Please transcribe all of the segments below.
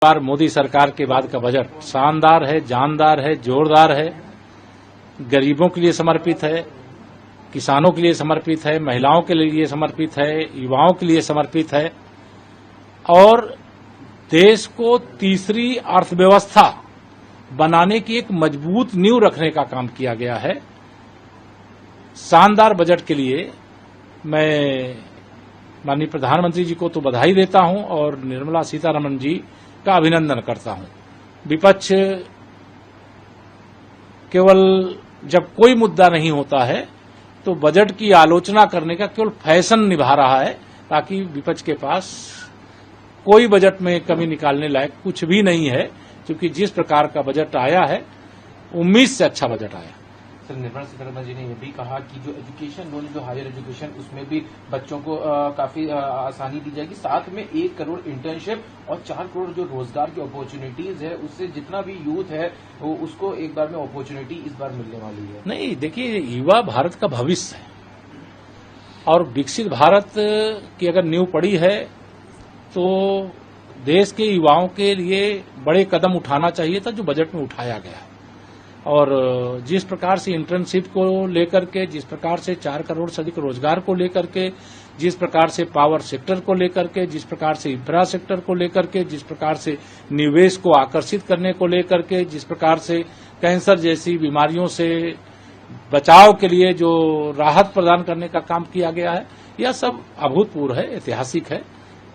बार मोदी सरकार के बाद का बजट शानदार है, जानदार है, जोरदार है, गरीबों के लिए समर्पित है, किसानों के लिए समर्पित है, महिलाओं के लिए समर्पित है, युवाओं के लिए समर्पित है और देश को तीसरी अर्थव्यवस्था बनाने की एक मजबूत नींव रखने का काम किया गया है। शानदार बजट के लिए मैं माननीय प्रधानमंत्री जी को तो बधाई देता हूं और निर्मला सीतारमण जी का अभिनंदन करता हूं। विपक्ष केवल जब कोई मुद्दा नहीं होता है तो बजट की आलोचना करने का केवल फैशन निभा रहा है, ताकि विपक्ष के पास कोई बजट में कमी निकालने लायक कुछ भी नहीं है, क्योंकि जिस प्रकार का बजट आया है उम्मीद से अच्छा बजट आया। सर, निर्मला सीतारमण जी ने यह भी कहा कि जो एजुकेशन लोन, जो हायर एजुकेशन, उसमें भी बच्चों को काफी आसानी दी जाएगी। साथ में 1 करोड़ इंटर्नशिप और 4 करोड़ जो रोजगार की अपॉर्चुनिटीज है, उससे जितना भी यूथ है वो उसको एक बार में अपॉर्चुनिटी इस बार मिलने वाली है। नहीं, देखिए, युवा भारत का भविष्य है और विकसित भारत की अगर नींव पड़ी है तो देश के युवाओं के लिए बड़े कदम उठाना चाहिए था, जो बजट में उठाया गया। और जिस प्रकार से इंटर्नशिप को लेकर के, जिस प्रकार से 4 करोड़ से अधिक रोजगार को लेकर के, जिस प्रकार से पावर सेक्टर को लेकर के, जिस प्रकार से इंफ्रा सेक्टर को लेकर के, जिस प्रकार से निवेश को आकर्षित करने को लेकर के, जिस प्रकार से कैंसर जैसी बीमारियों से बचाव के लिए जो राहत प्रदान करने का काम किया गया है, यह सब अभूतपूर्व है, ऐतिहासिक है।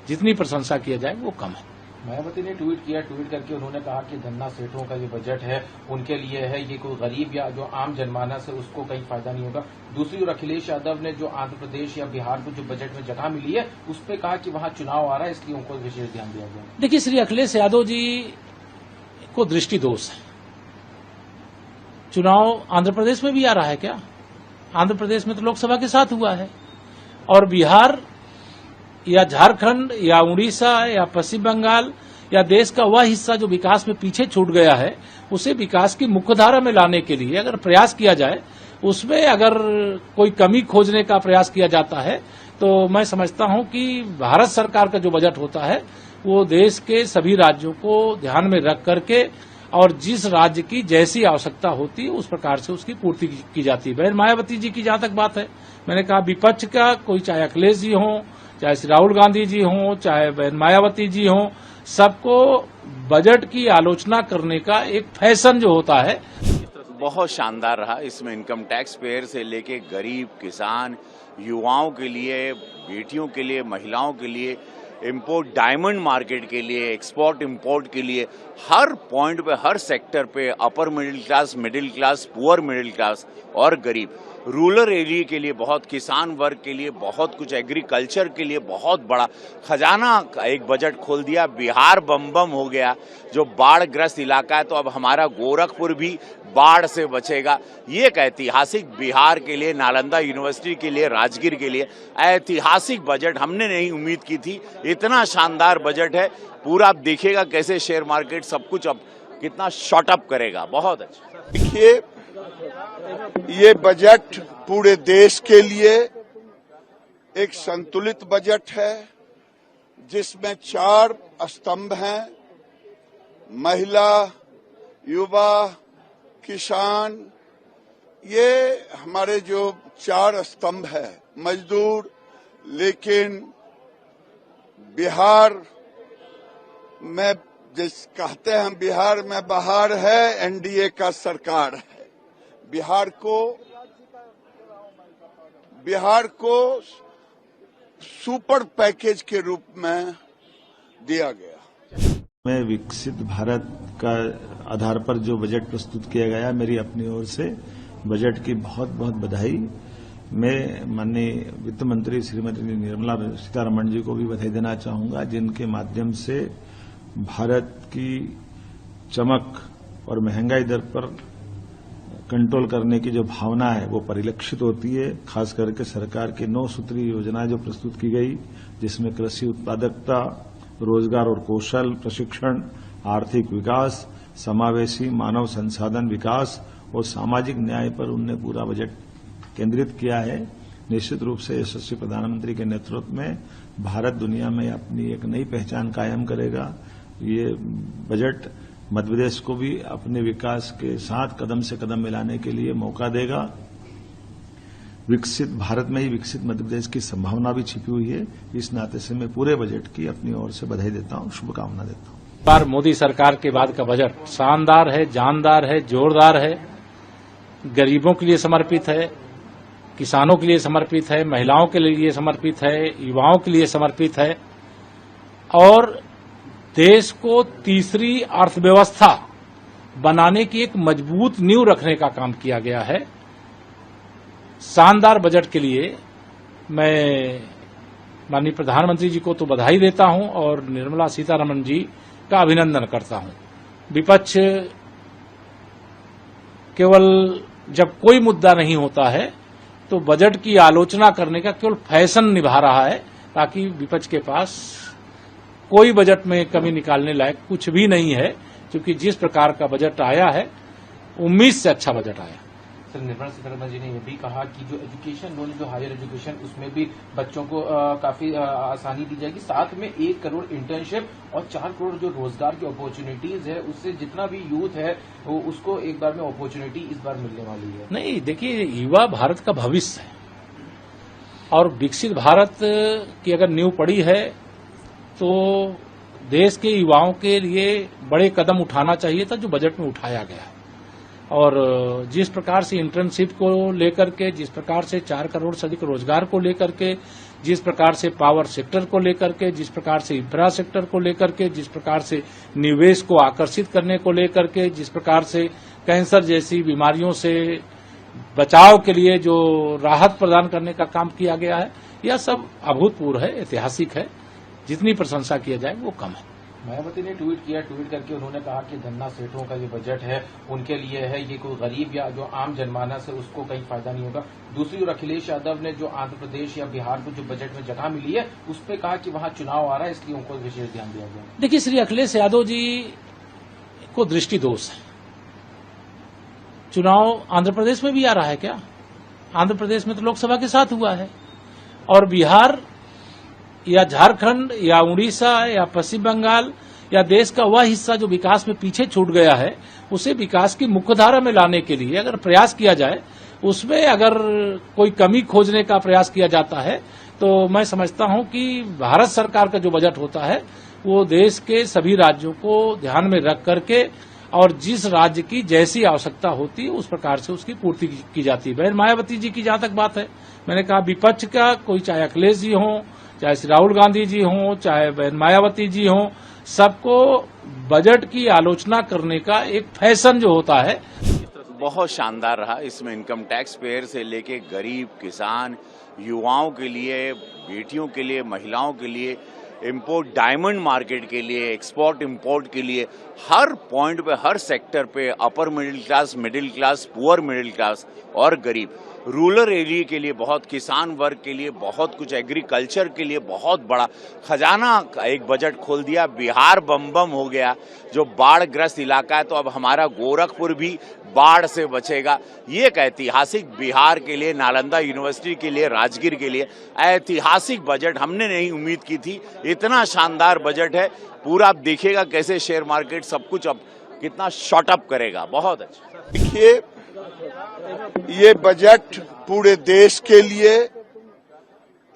जितनी प्रशंसा किया जाए वो कम है। मायावती ने ट्वीट करके उन्होंने कहा कि धन्ना सेठों का जो बजट है उनके लिए है, ये कोई गरीब या जो आम जनमानस है उसको कहीं फायदा नहीं होगा। दूसरी ओर अखिलेश यादव ने जो आंध्र प्रदेश या बिहार को जो बजट में जगह मिली है उस पर कहा कि वहां चुनाव आ रहा है, इसलिए उनको विशेष ध्यान दिया गया। देखिए, श्री अखिलेश यादव जी को दृष्टि दोष है। चुनाव आंध्र प्रदेश में भी आ रहा है क्या? आंध्र प्रदेश में तो लोकसभा के साथ हुआ है, और बिहार या झारखंड या उड़ीसा या पश्चिम बंगाल या देश का वह हिस्सा जो विकास में पीछे छूट गया है, उसे विकास की मुख्यधारा में लाने के लिए अगर प्रयास किया जाए, उसमें अगर कोई कमी खोजने का प्रयास किया जाता है, तो मैं समझता हूं कि भारत सरकार का जो बजट होता है वो देश के सभी राज्यों को ध्यान में रख करके और जिस राज्य की जैसी आवश्यकता होती है उस प्रकार से उसकी पूर्ति की जाती है। बहन मायावती जी की जहां तक बात है, मैंने कहा विपक्ष का कोई, चाहे अखिलेश जी हों, चाहे श्री राहुल गांधी जी हों, चाहे बहन मायावती जी हों, सबको बजट की आलोचना करने का एक फैशन जो होता है। बहुत शानदार रहा। इसमें इनकम टैक्स पेयर से लेके गरीब, किसान, युवाओं के लिए, बेटियों के लिए, महिलाओं के लिए, इंपोर्ट डायमंड मार्केट के लिए, एक्सपोर्ट इंपोर्ट के लिए, हर पॉइंट पे, हर सेक्टर पे, upper middle class, poor middle class और गरीब, रूरल एरिया के लिए बहुत, किसान वर्ग के लिए बहुत कुछ, एग्रीकल्चर के लिए बहुत बड़ा खजाना एक बजट खोल दिया। बिहार बम हो गया, जो बाढ़ ग्रस्त इलाका है, तो अब हमारा गोरखपुर भी बाढ़ से बचेगा। ये एक ऐतिहासिक, बिहार के लिए, नालंदा यूनिवर्सिटी के लिए, राजगीर के लिए ऐतिहासिक बजट हमने नहीं उम्मीद की थी। इतना शानदार बजट है। पूरा आप देखिएगा कैसे शेयर मार्केट सब कुछ अब कितना शॉर्ट अप करेगा। बहुत अच्छा। देखिए, ये बजट पूरे देश के लिए एक संतुलित बजट है, जिसमें 4 स्तंभ हैं: महिला, युवा, किसान। ये हमारे जो 4 स्तंभ है, मजदूर। लेकिन बिहार में, जिस कहते हैं बिहार में बहार है, एनडीए का सरकार है। बिहार को सुपर पैकेज के रूप में दिया गया। मैं विकसित भारत का आधार पर जो बजट प्रस्तुत किया गया, मेरी अपनी ओर से बजट की बहुत बहुत बधाई। मैं माननीय वित्त मंत्री श्रीमती निर्मला सीतारमण जी को भी बधाई देना चाहूंगा, जिनके माध्यम से भारत की चमक और महंगाई दर पर कंट्रोल करने की जो भावना है वो परिलक्षित होती है। खास करके सरकार की 9 सूत्रीय योजना जो प्रस्तुत की गई, जिसमें कृषि उत्पादकता, रोजगार और कौशल प्रशिक्षण, आर्थिक विकास, समावेशी मानव संसाधन विकास और सामाजिक न्याय पर उनने पूरा बजट केंद्रित किया है। निश्चित रूप से यशस्वी प्रधानमंत्री के नेतृत्व में भारत दुनिया में अपनी एक नई पहचान कायम करेगा। ये बजट मध्य प्रदेश को भी अपने विकास के साथ कदम से कदम मिलाने के लिए मौका देगा। विकसित भारत में ही विकसित मध्य प्रदेश की संभावना भी छिपी हुई है। इस नाते से मैं पूरे बजट की अपनी ओर से बधाई देता हूं, शुभकामना देता हूं। बार मोदी सरकार के बाद का बजट शानदार है, जानदार है, जोरदार है, गरीबों के लिए समर्पित है, किसानों के लिए समर्पित है, महिलाओं के लिए समर्पित है, युवाओं के लिए समर्पित है और देश को तीसरी अर्थव्यवस्था बनाने की एक मजबूत नींव रखने का काम किया गया है। शानदार बजट के लिए मैं माननीय प्रधानमंत्री जी को तो बधाई देता हूं और निर्मला सीतारमण जी का अभिनंदन करता हूं। विपक्ष केवल जब कोई मुद्दा नहीं होता है तो बजट की आलोचना करने का केवल फैशन निभा रहा है, ताकि विपक्ष के पास कोई बजट में कमी निकालने लायक कुछ भी नहीं है, क्योंकि जिस प्रकार का बजट आया है उम्मीद से अच्छा बजट आया। सर, निर्मला सीतारमण जी ने यह भी कहा कि जो एजुकेशन लोन, जो हायर एजुकेशन, उसमें भी बच्चों को काफी आसानी दी जाएगी। साथ में 1 करोड़ इंटर्नशिप और 4 करोड़ जो रोजगार की अपॉर्चुनिटीज है, उससे जितना भी यूथ है वो उसको एक बार में अपॉर्चुनिटी इस बार मिलने वाली है। नहीं, देखिए, युवा भारत का भविष्य है और विकसित भारत की अगर नींव पड़ी है तो देश के युवाओं के लिए बड़े कदम उठाना चाहिए था, जो बजट में उठाया गया है। और जिस प्रकार से इंटर्नशिप को लेकर के, जिस प्रकार से 4 करोड़ से अधिक रोजगार को लेकर के, जिस प्रकार से पावर सेक्टर को लेकर के, जिस प्रकार से इंफ्रा सेक्टर को लेकर के, जिस प्रकार से निवेश को आकर्षित करने को लेकर के, जिस प्रकार से कैंसर जैसी बीमारियों से बचाव के लिए जो राहत प्रदान करने का काम किया गया है, यह सब अभूतपूर्व है, ऐतिहासिक है। जितनी प्रशंसा किया जाए वो कम है। मायावती ने ट्वीट करके उन्होंने कहा कि धन्ना सेठों का जो बजट है उनके लिए है, ये कोई गरीब या जो आम जनमानस है उसको कहीं फायदा नहीं होगा। दूसरी ओर अखिलेश यादव ने जो आंध्र प्रदेश या बिहार को जो बजट में जगह मिली है उस पर कहा कि वहां चुनाव आ रहा है, इसलिए उनको विशेष ध्यान दिया गया। देखिए, श्री अखिलेश यादव जी को दृष्टि दोष है। चुनाव आंध्र प्रदेश में भी आ रहा है क्या? आंध्र प्रदेश में तो लोकसभा के साथ हुआ है और बिहार या झारखंड या उड़ीसा या पश्चिम बंगाल या देश का वह हिस्सा जो विकास में पीछे छूट गया है, उसे विकास की मुख्यधारा में लाने के लिए अगर प्रयास किया जाए, उसमें अगर कोई कमी खोजने का प्रयास किया जाता है, तो मैं समझता हूं कि भारत सरकार का जो बजट होता है वो देश के सभी राज्यों को ध्यान में रख करके और जिस राज्य की जैसी आवश्यकता होती है उस प्रकार से उसकी पूर्ति की जाती है। बहन मायावती जी की जहां तक बात है, मैंने कहा विपक्ष का कोई, चाहे अखिलेश जी हों, चाहे श्री राहुल गांधी जी हों, चाहे बहन मायावती जी हों, सबको बजट की आलोचना करने का एक फैशन जो होता है बहुत शानदार रहा। इसमें इनकम टैक्स पेयर से लेके गरीब, किसान, युवाओं के लिए, बेटियों के लिए, महिलाओं के लिए, इंपोर्ट डायमंड मार्केट के लिए, एक्सपोर्ट इंपोर्ट के लिए, हर पॉइंट पे, हर सेक्टर पे, upper middle class, poor middle class और गरीब, रूरल एरिया के लिए बहुत, किसान वर्ग के लिए बहुत कुछ, एग्रीकल्चर के लिए बहुत बड़ा खजाना एक बजट खोल दिया। बिहार बम हो गया, जो बाढ़ ग्रस्त इलाका है, तो अब हमारा गोरखपुर भी बाढ़ से बचेगा। ये एक ऐतिहासिक, बिहार के लिए, नालंदा यूनिवर्सिटी के लिए, राजगीर के लिए ऐतिहासिक बजट हमने नहीं उम्मीद की थी। इतना शानदार बजट है, पूरा आप देखिएगा कैसे शेयर मार्केट सब कुछ अब कितना शॉर्ट अप करेगा। बहुत अच्छा। देखिए, ये बजट पूरे देश के लिए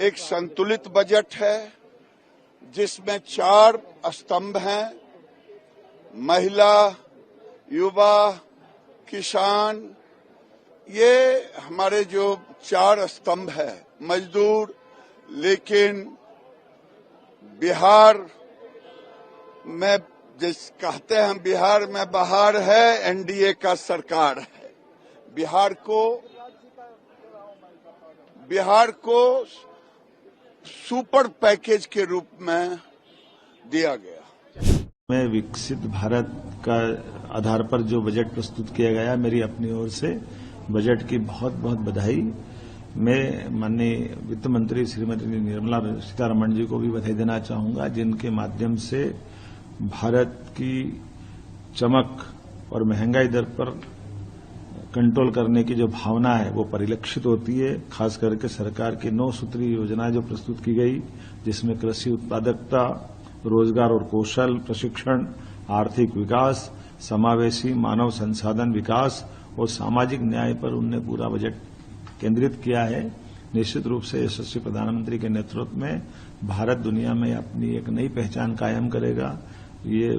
एक संतुलित बजट है, जिसमें 4 स्तंभ हैं: महिला, युवा, किसान। ये हमारे जो 4 स्तंभ है, मजदूर। लेकिन बिहार में, जिस कहते हैं बिहार में बहार है, एनडीए का सरकार है। बिहार को सुपर पैकेज के रूप में दिया गया। मैं विकसित भारत का आधार पर जो बजट प्रस्तुत किया गया, मेरी अपनी ओर से बजट की बहुत बहुत बधाई। मैं माननीय वित्त मंत्री श्रीमती निर्मला सीतारमण जी को भी बधाई देना चाहूंगा, जिनके माध्यम से भारत की चमक और महंगाई दर पर कंट्रोल करने की जो भावना है वो परिलक्षित होती है। खास करके सरकार की 9 सूत्रीय योजना जो प्रस्तुत की गई, जिसमें कृषि उत्पादकता, रोजगार और कौशल प्रशिक्षण, आर्थिक विकास, समावेशी मानव संसाधन विकास और सामाजिक न्याय पर उनने पूरा बजट केंद्रित किया है। निश्चित रूप से यशस्वी प्रधानमंत्री के नेतृत्व में भारत दुनिया में अपनी एक नई पहचान कायम करेगा। ये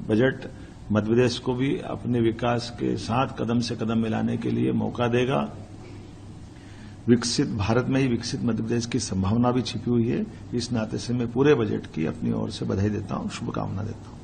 बजट मध्यप्रदेश को भी अपने विकास के साथ कदम से कदम मिलाने के लिए मौका देगा। विकसित भारत में ही विकसित मध्यप्रदेश की संभावना भी छिपी हुई है। इस नाते से मैं पूरे बजट की अपनी ओर से बधाई देता हूं, शुभकामना देता हूं।